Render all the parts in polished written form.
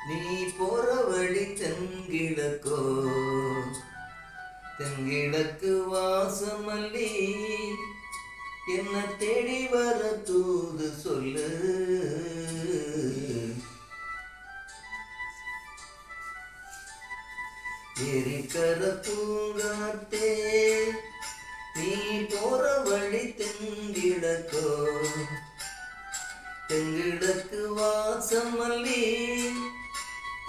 நீ போற வழி தென்கிழக்கோ, தென்கிழக்கு வாசமல்லி என்ன தேடி வர தூது சொல்லு. எரிக்கர பூங்காத்தே நீ போற வழி தென்கிழக்கோ, தென்கிழக்கு வாசமல்லி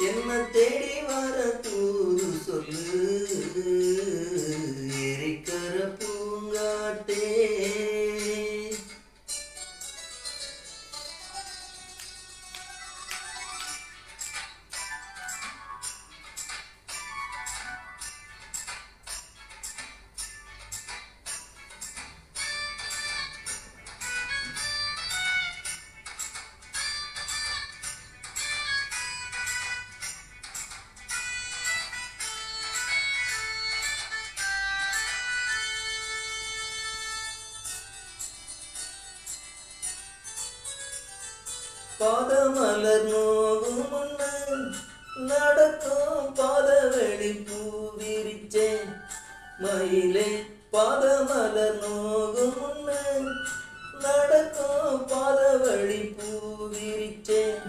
என்ன தேடி வர தூது சொல்லு. எரிக்கர பூங்காட்டே பாதமலர் நோகும் முன்ன நடக்கும் பாதவெளி பூ விரிச்சேன் மயிலே. பாதமலர் நோகும் முன்ன நடக்கும் பாதவழி பூ விரிச்சேன்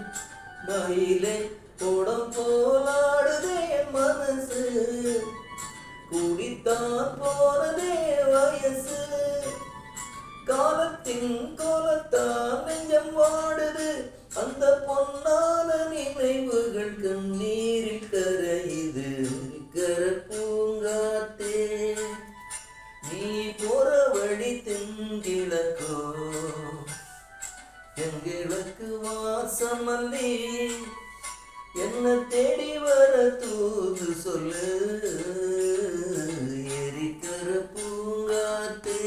மயிலே. போடம் போலாடுதே மனசு, குடித்தான் போனதே வயசு. காலத்தின் கோலத்தான் நெஞ்சம் வாடுது, அந்த பொன்னான நினைவுகள் கண்ணீரில் கரையுது. கர பூங்காத்தே நீ போற வழி தென்கிழக்கோ, தென்கிழக்கு வாசமல்லி என்ன தேடி வர தூது சொல்லு. எரிக்கர பூங்காத்தே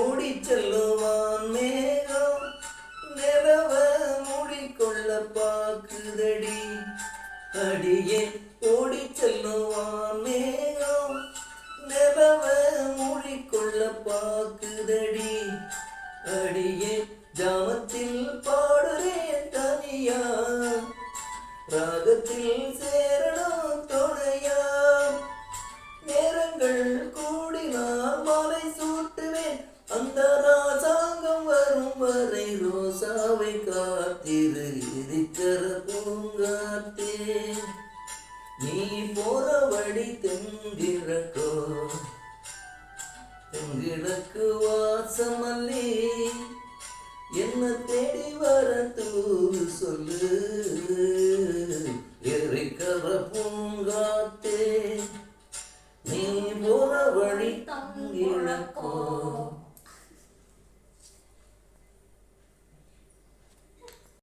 ஓடி செல்லுவான் மேகம் நிலவ மூடிக்கொள்ள பாக்குதடி. அடியே ஓடி செல்லுவான் மேகம் நிலவ மூடிக்கொள்ள பாக்குதடி. அடியே ஜாமத்தில் பாடுறேன் தனியா, ராகத்தில் சேரணும் துணையா. நேரங்கள் கூடினால் மாலை சூட்டுவேன், அந்த ராசாங்கம் வரும் வரை ரோசாவை காத்திரு. எரிக்கர பூங்காத்தே நீ போற வழி தென்கிழக்கோ, தென்கிழக்கு வாசமல்லி என்ன தேடி வர தூது சொல்லு.